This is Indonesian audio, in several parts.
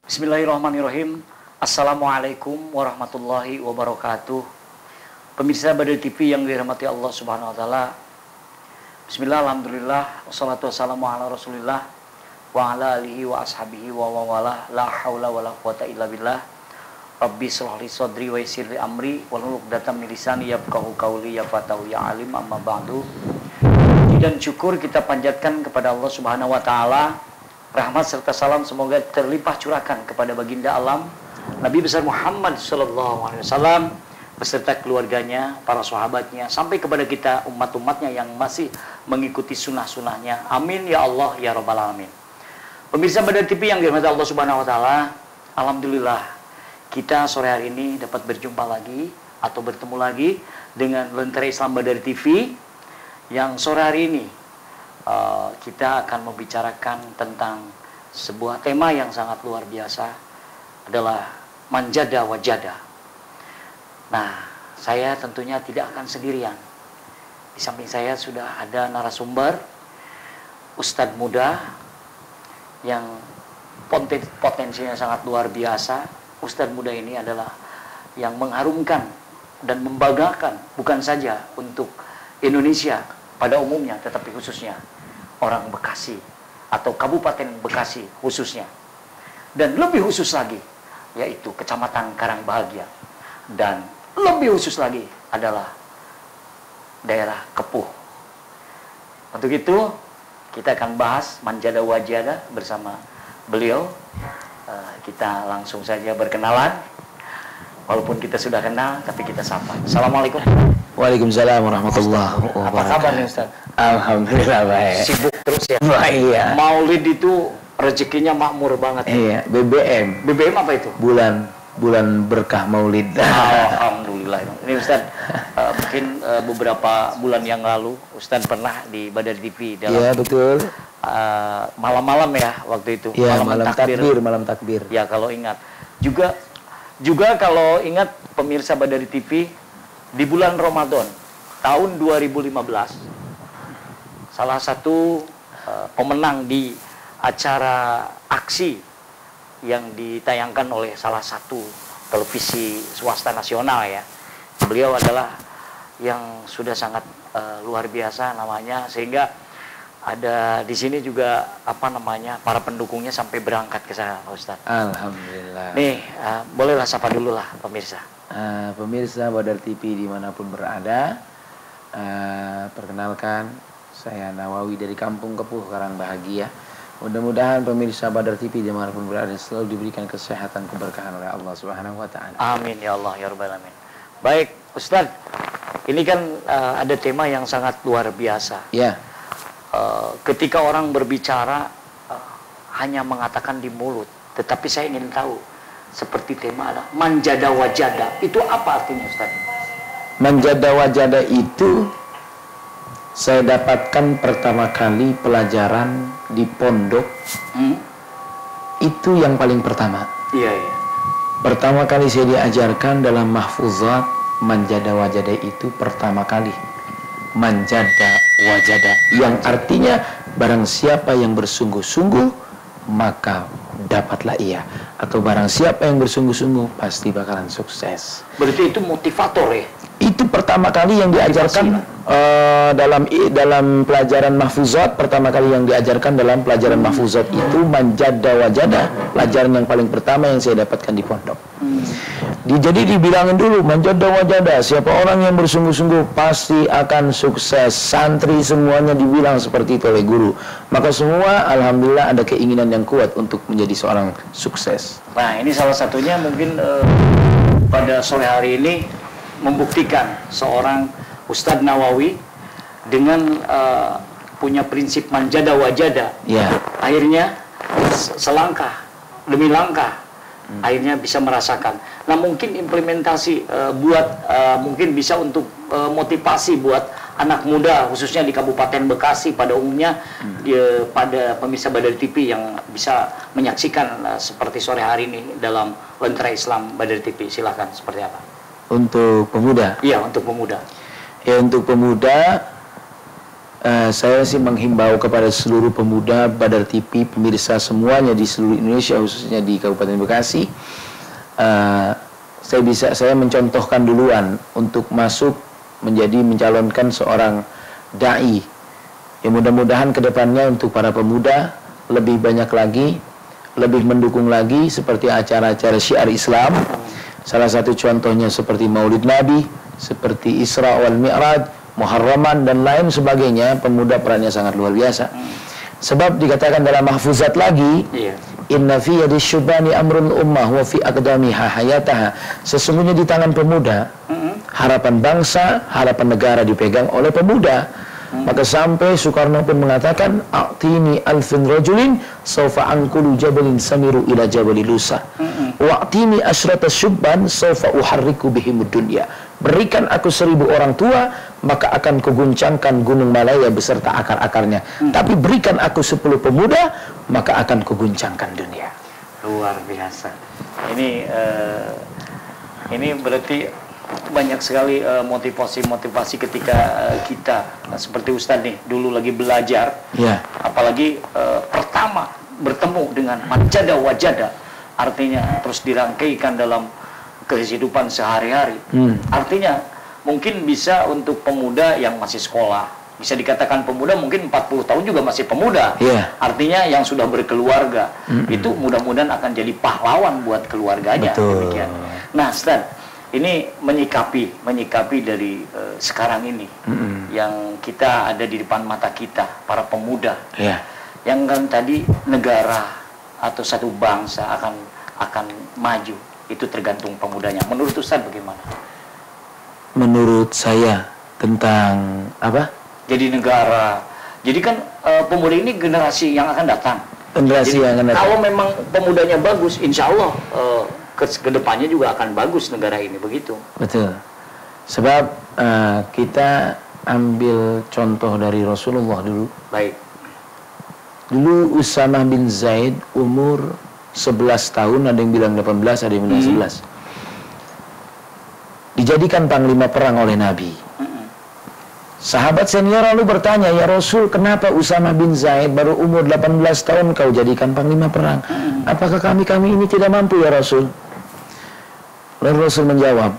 Bismillahirrahmanirrahim. Assalamualaikum warahmatullahi wabarakatuh. Pemirsa Badar TV yang dirahmati Allah Subhanahu wa taala. Bismillah, alhamdulillah, wassalatu wassalamu ala Rasulillah wa ala alihi wa ashabihi wa wala la haula wala quwata illa billah. Rabbi shrah li sadri wa yassir li amri wahlul 'uqdatam min lisani yafqahu qawli, ya fatahu ya alim, amma ba'du. Dan syukur kita panjatkan kepada Allah Subhanahu wa taala. Rahmat serta salam semoga terlimpah curahkan kepada baginda alam Nabi besar Muhammad sallallahu alaihi wasallam beserta keluarganya, para sahabatnya, sampai kepada kita umat-umatnya yang masih mengikuti sunnah-sunnahnya. Amin ya Allah ya rabbal alamin. Pemirsa Badar TV yang dirahmati Allah Subhanahu wa taala, alhamdulillah kita sore hari ini dapat berjumpa lagi atau bertemu lagi dengan Lentera Islam Badar TV yang sore hari ini kita akan membicarakan tentang sebuah tema yang sangat luar biasa, adalah manjada wajada. Nah, saya tentunya tidak akan sendirian. Di samping saya sudah ada narasumber, Ustadz muda yang potensinya sangat luar biasa. Ustadz muda ini adalah yang mengharumkan dan membanggakan bukan saja untuk Indonesia pada umumnya, tetapi khususnya orang Bekasi atau Kabupaten Bekasi khususnya, dan lebih khusus lagi yaitu Kecamatan Karangbahagia, dan lebih khusus lagi adalah daerah Kepuh. Untuk itu kita akan bahas manjada wajada bersama beliau. Kita langsung saja berkenalan. Walaupun kita sudah kenal, tapi kita sapa. Assalamualaikum. Waalaikumsalam warahmatullahi wabarakatuh. Apa kabar nih Ustaz? Alhamdulillah baik. Sibuk terus ya? Wah, iya. Maulid itu rezekinya makmur banget. Iya, BBM. BBM apa itu? Bulan berkah Maulid. Alhamdulillah. Ini Ustaz, mungkin beberapa bulan yang lalu Ustaz pernah di Badar TV dalam. Iya, betul. Malam-malam ya waktu itu. Iya, malam takbir. Ya, kalau ingat. Juga kalau ingat pemirsa Badar TV, di bulan Ramadan tahun 2015, salah satu pemenang di acara aksi yang ditayangkan oleh salah satu televisi swasta nasional ya, beliau adalah yang sudah sangat luar biasa namanya, sehingga ada di sini juga para pendukungnya sampai berangkat ke sana, Pak Ustadz. Alhamdulillah. Nih, bolehlah sapa dulu lah pemirsa. Pemirsa Badar TV dimanapun berada, perkenalkan saya Nawawi dari Kampung Kepuh, Karangbahagia. Mudah-mudahan pemirsa Badar TV dimanapun berada selalu diberikan kesehatan, keberkahan oleh Allah Subhanahu wa taala. Amin ya Allah ya rabbal alamin. Baik, Ustadz, ini kan ada tema yang sangat luar biasa. Ya. Ketika orang berbicara hanya mengatakan di mulut, tetapi saya ingin tahu, seperti tema ada manjada wajada, itu apa artinya Ustaz? Manjada wajada itu saya dapatkan pertama kali pelajaran di pondok. Itu yang paling pertama. Iya. Pertama kali saya diajarkan dalam mahfuzat, manjada wajada itu pertama kali. Manjada wajada, yang artinya barang siapa yang bersungguh-sungguh maka dapatlah ia, atau barang siapa yang bersungguh-sungguh pasti bakalan sukses. Berarti itu motivator ya? Itu pertama kali yang diajarkan dalam pelajaran mahfuzat. Pertama kali yang diajarkan dalam pelajaran mahfuzat itu manjada wajada, pelajaran yang paling pertama yang saya dapatkan di pondok. Jadi dibilangin dulu manjada wajada, siapa orang yang bersungguh-sungguh pasti akan sukses. Santri semuanya dibilang seperti itu oleh guru. Maka semua alhamdulillah ada keinginan yang kuat untuk menjadi seorang sukses. Nah, ini salah satunya mungkin pada sore hari ini membuktikan seorang Ustadz Nawawi dengan punya prinsip manjada wajada. Ya. Akhirnya selangkah demi langkah akhirnya bisa merasakan. Nah, mungkin implementasi mungkin bisa untuk motivasi buat anak muda khususnya di Kabupaten Bekasi pada umumnya, pada pemirsa Badar TV yang bisa menyaksikan seperti sore hari ini dalam Lentera Islam Badar TV. Silahkan, seperti apa? Untuk pemuda? Iya, untuk pemuda. Ya, untuk pemuda saya sih menghimbau kepada seluruh pemuda Badar TV, pemirsa semuanya di seluruh Indonesia, khususnya di Kabupaten Bekasi. Saya mencontohkan duluan untuk masuk mencalonkan seorang dai. Ya, mudah-mudahan kedepannya untuk para pemuda lebih banyak lagi, lebih mendukung lagi seperti acara-acara syiar Islam. Salah satu contohnya seperti Maulid Nabi, seperti Isra wal Mi'raj, Muharraman dan lain sebagainya. Pemuda perannya sangat luar biasa. Sebab dikatakan dalam mahfuzat lagi, inna fi yadi syubani amrun ummah wa fi aqdamiha hayataha. Sesungguhnya di tangan pemuda harapan bangsa, harapan negara dipegang oleh pemuda. Maka sampai Soekarno pun mengatakan, a'tini alfin rajulin sawfa angkulu jabalin samiru ila jabali lusa. Wa'tini asyrata syubban sawfa uharriku bihimud dunya. Berikan aku 1000 orang tua, maka akan kuguncangkan Gunung Malaya beserta akar-akarnya. Tapi berikan aku 10 pemuda, maka akan kuguncangkan dunia. Luar biasa. Ini berarti banyak sekali motivasi-motivasi ketika kita seperti Ustadz nih dulu lagi belajar, apalagi pertama bertemu dengan manjada wajada, artinya terus dirangkaikan dalam kehidupan sehari-hari. Artinya mungkin bisa untuk pemuda yang masih sekolah, bisa dikatakan pemuda mungkin 40 tahun juga masih pemuda. Artinya yang sudah berkeluarga, itu mudah-mudahan akan jadi pahlawan buat keluarganya. Demikian. Nah, Ustadz, ini menyikapi dari sekarang ini yang kita ada di depan mata kita, para pemuda, yang kan tadi negara atau satu bangsa akan maju, itu tergantung pemudanya. Menurut Ustaz bagaimana? Menurut saya tentang apa? Jadi negara, jadi kan pemuda ini generasi yang akan datang. Generasi yang akan datang. Kalau memang pemudanya bagus, insya Allah kedepannya juga akan bagus negara ini, begitu. Betul. Sebab kita ambil contoh dari Rasulullah dulu. Baik. Dulu Usamah bin Zaid umur 11 tahun, ada yang bilang 18, ada yang bilang 11. Dijadikan panglima perang oleh Nabi. Sahabat senior lalu bertanya, ya Rasul, kenapa Usamah bin Zaid baru umur 18 tahun kau jadikan panglima perang? Apakah kami ini tidak mampu ya Rasul? Lalu Rasul menjawab,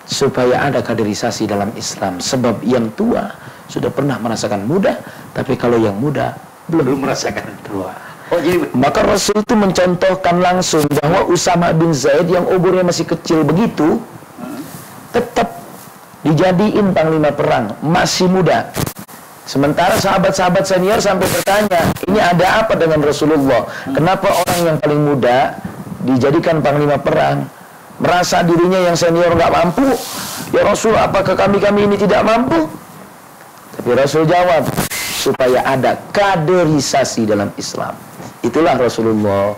supaya ada kaderisasi dalam Islam. Sebab yang tua sudah pernah merasakan muda, tapi kalau yang muda belum merasakan tua. Maka Rasul itu mencontohkan langsung bahwa Usamah bin Zaid yang umurnya masih kecil begitu, tetap dijadiin panglima perang, masih muda. Sementara sahabat-sahabat senior sampai bertanya, ini ada apa dengan Rasulullah? Kenapa orang yang paling muda dijadikan panglima perang? Merasa dirinya yang senior nggak mampu. Ya Rasul, apakah kami ini tidak mampu? Tapi Rasul jawab, supaya ada kaderisasi dalam Islam. Itulah Rasulullah.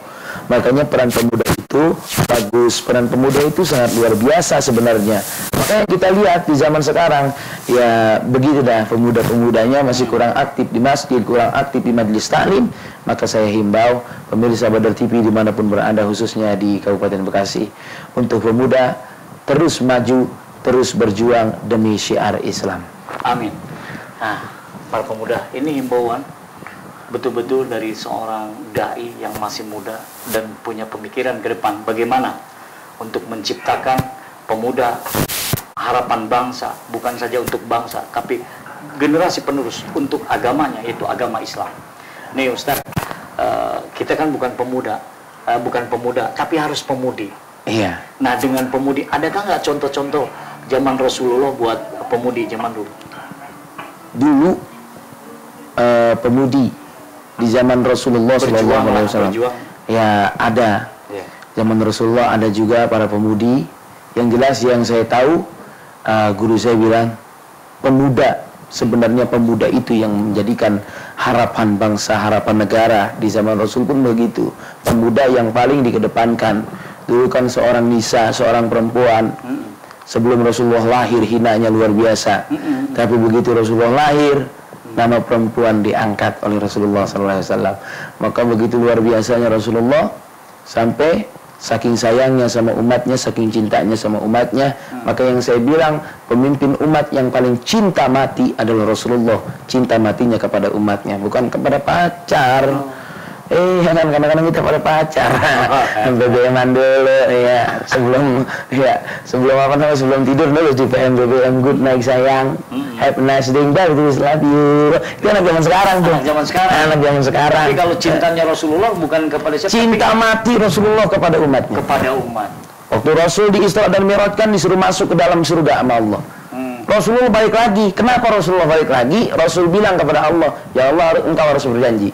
Makanya peran pemuda itu bagus, peran pemuda itu sangat luar biasa sebenarnya. Makanya kita lihat di zaman sekarang, ya begitu dah, pemuda-pemudanya masih kurang aktif di masjid, kurang aktif di majelis taklim. Maka saya himbau pemirsa Badar TV dimanapun berada, khususnya di Kabupaten Bekasi, untuk pemuda terus maju, terus berjuang demi syiar Islam. Amin. Nah, para pemuda, ini himbauan betul-betul dari seorang dai yang masih muda dan punya pemikiran ke depan bagaimana untuk menciptakan pemuda harapan bangsa, bukan saja untuk bangsa tapi generasi penerus untuk agamanya, yaitu agama Islam. Nih Ustaz, kita kan bukan pemuda tapi harus pemudi. Iya. Nah, dengan pemudi, adakah nggak contoh-contoh zaman Rasulullah buat pemudi zaman dulu? Dulu pemudi di zaman Rasulullah SAW, ya ada. Zaman Rasulullah ada juga para pemudi. Yang jelas yang saya tahu, guru saya bilang, pemuda, sebenarnya pemuda itu yang menjadikan harapan bangsa, harapan negara. Di zaman Rasul pun begitu. Pemuda yang paling dikedepankan. Dulu kan seorang nisa, seorang perempuan, sebelum Rasulullah lahir hinanya luar biasa. Tapi begitu Rasulullah lahir, nama perempuan diangkat oleh Rasulullah SAW. Maka begitu luar biasanya Rasulullah, sampai saking sayangnya sama umatnya, saking cintanya sama umatnya. Maka yang saya bilang, pemimpin umat yang paling cinta mati adalah Rasulullah. Cinta matinya kepada umatnya, bukan kepada pacar. Kadang-kadang kita pada pacar, BBM-an dulu, ya sebelum tidur dulu di BBM good night sayang, have a nice day, love you. Itu anak zaman sekarang tuh. Anak zaman sekarang. Tapi kalau cintanya Rasulullah bukan kepada siapa? Cinta mati Rasulullah kepada umatnya. Kepada umat. Waktu Rasul di Isra dan Mi'rajkan disuruh masuk ke dalam surga sama Allah. Rasulullah balik lagi. Kenapa Rasulullah balik lagi? Rasul bilang kepada Allah, ya Allah, engkau harus berjanji.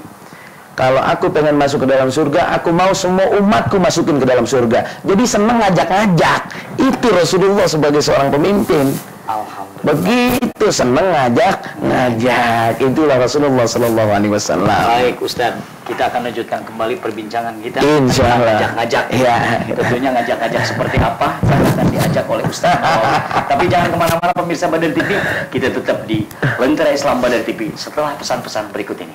Kalau aku pengen masuk ke dalam surga, aku mau semua umatku masukin ke dalam surga. Jadi senang ngajak-ngajak. Itu Rasulullah sebagai seorang pemimpin. Alhamdulillah. Begitu senang ngajak. Itulah Rasulullah Sallallahu Alaihi Wasallam. Baik Ustaz, kita akan lanjutkan kembali perbincangan kita. Insya Allah. Ngajak-ngajak. Ya. Tentunya ngajak-ngajak seperti apa akan diajak oleh Ustaz. Tapi jangan kemana-mana pemirsa Badar TV. Kita tetap di Lentera Islam Badar TV setelah pesan-pesan berikut ini.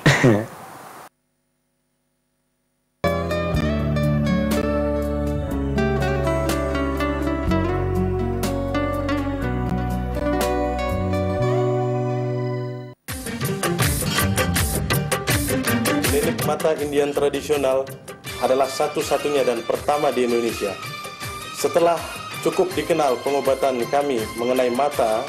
Mata Indian tradisional adalah satu-satunya dan pertama di Indonesia. Setelah cukup dikenal pengobatan kami mengenai mata,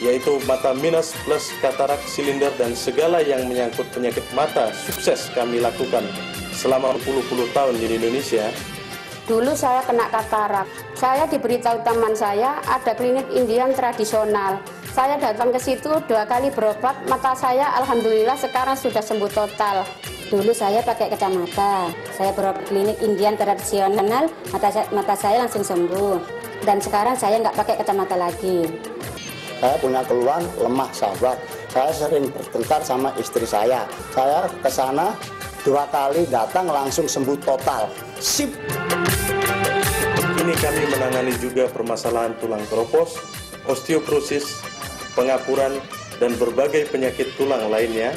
yaitu mata minus plus katarak silinder dan segala yang menyangkut penyakit mata, sukses kami lakukan selama berpuluh-puluh tahun di Indonesia. Dulu saya kena katarak. Saya diberitahu teman saya ada klinik Indian tradisional. Saya datang ke situ 2 kali berobat, mata saya alhamdulillah sekarang sudah sembuh total. Dulu saya pakai kacamata, saya berobat klinik Indian tradisional, mata saya langsung sembuh. Dan sekarang saya nggak pakai kacamata lagi. Saya punya keluhan lemah sahabat. Saya sering bertengkar sama istri saya. Saya ke sana 2 kali datang langsung sembuh total. Sip. Kini kami menangani juga permasalahan tulang keropos, osteoporosis, pengapuran, dan berbagai penyakit tulang lainnya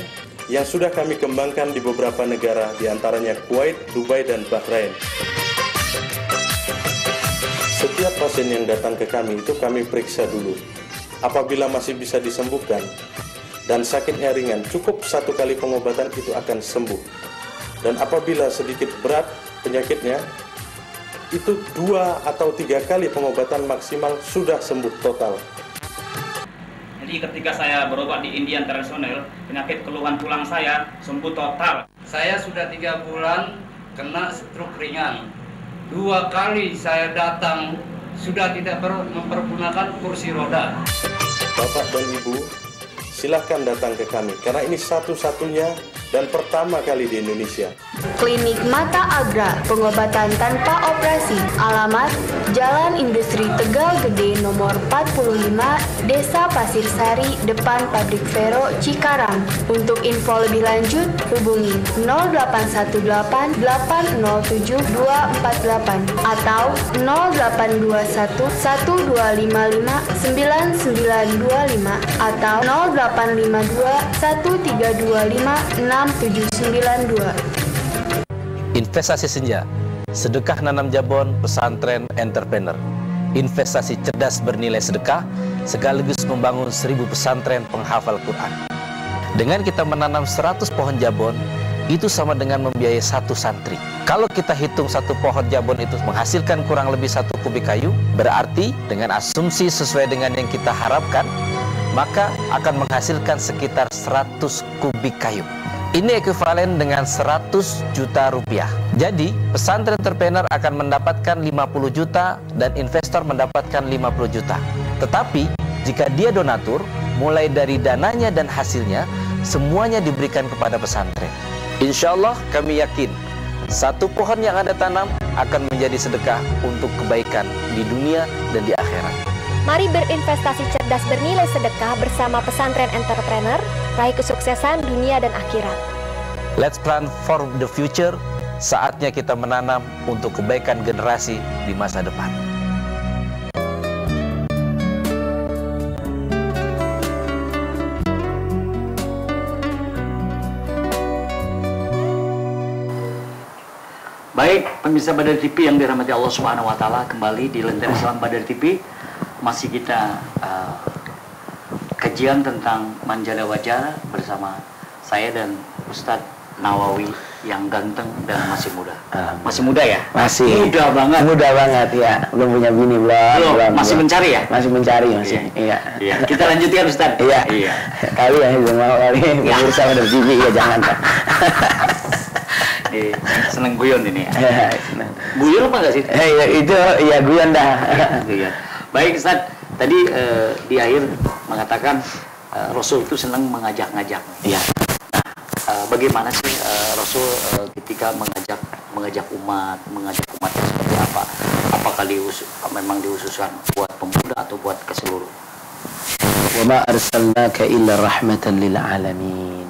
yang sudah kami kembangkan di beberapa negara, diantaranya Kuwait, Dubai, dan Bahrain. Setiap pasien yang datang ke kami itu kami periksa dulu. Apabila masih bisa disembuhkan dan sakitnya ringan, cukup 1 kali pengobatan itu akan sembuh. Dan apabila sedikit berat penyakitnya, itu 2 atau 3 kali pengobatan maksimal sudah sembuh total. Jadi ketika saya berobat di Indian tradisional, penyakit keluhan tulang saya sembuh total. Saya sudah 3 bulan kena stroke ringan. 2 kali saya datang sudah tidak mempergunakan kursi roda. Bapak dan Ibu, silahkan datang ke kami karena ini satu-satunya dan pertama kali di Indonesia. Klinik Mata Agra, pengobatan tanpa operasi. Alamat Jalan Industri Tegal Gede nomor 45, Desa Pasir Sari, depan Pabrik Vero, Cikarang. Untuk info lebih lanjut, hubungi 0818 807 248 atau 0821 1255 9925 atau 0852 1325 6792. Investasi senja, sedekah nanam jabon, pesantren entrepreneur. Investasi cerdas bernilai sedekah, sekaligus membangun 1000 pesantren penghafal Quran. Dengan kita menanam 100 pohon jabon, itu sama dengan membiayai 1 santri. Kalau kita hitung 1 pohon jabon itu menghasilkan kurang lebih 1 kubik kayu, berarti dengan asumsi sesuai dengan yang kita harapkan, maka akan menghasilkan sekitar 100 kubik kayu. Ini ekuivalen dengan 100 juta rupiah. Jadi, pesantren entrepreneur akan mendapatkan 50 juta dan investor mendapatkan 50 juta. Tetapi, jika dia donatur, mulai dari dananya dan hasilnya, semuanya diberikan kepada pesantren. Insya Allah kami yakin, 1 pohon yang Anda tanam akan menjadi sedekah untuk kebaikan di dunia dan di akhirat. Mari berinvestasi cerdas bernilai sedekah bersama pesantren entrepreneur, raih kesuksesan dunia dan akhirat. Let's plan for the future. Saatnya kita menanam untuk kebaikan generasi di masa depan. Baik, pemirsa Badar TV yang dirahmati Allah Subhanahu wa taala, kembali di Lentera Islam Badar TV. Masih kita kajian tentang manjada wajah bersama saya dan Ustadz Nawawi yang ganteng dan masih muda. Masih muda ya? Masih. Muda banget. Muda banget ya. Belum punya bini belum. Masih mencari ya? Masih mencari masih. Iya. Iya. Kita lanjutkan Ustadz. Iya. Kali ya mau kali pemirsa Badar TV ya jangan. Seneng guyon ini ya. Guyon apa enggak sih? Itu ya guyon dah. Baik Ustaz, tadi di akhir mengatakan Rasul itu senang mengajak-ngajak. Iya. Nah, bagaimana sih Rasul ketika mengajak umatnya seperti apa? Apakah memang diususkan buat pemuda atau buat keseluruh? Wa ma arsalnaka illa rahmatan lil alamin.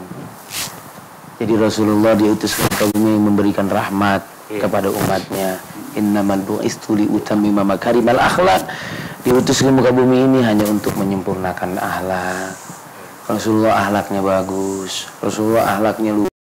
Jadi Rasulullah diutus ke bumi memberikan rahmat kepada umatnya. Innamal bu'istu li utammima makarimal akhlak. Diutus ke muka bumi ini hanya untuk menyempurnakan akhlak. Rasulullah akhlaknya bagus. Rasulullah akhlaknya luhur.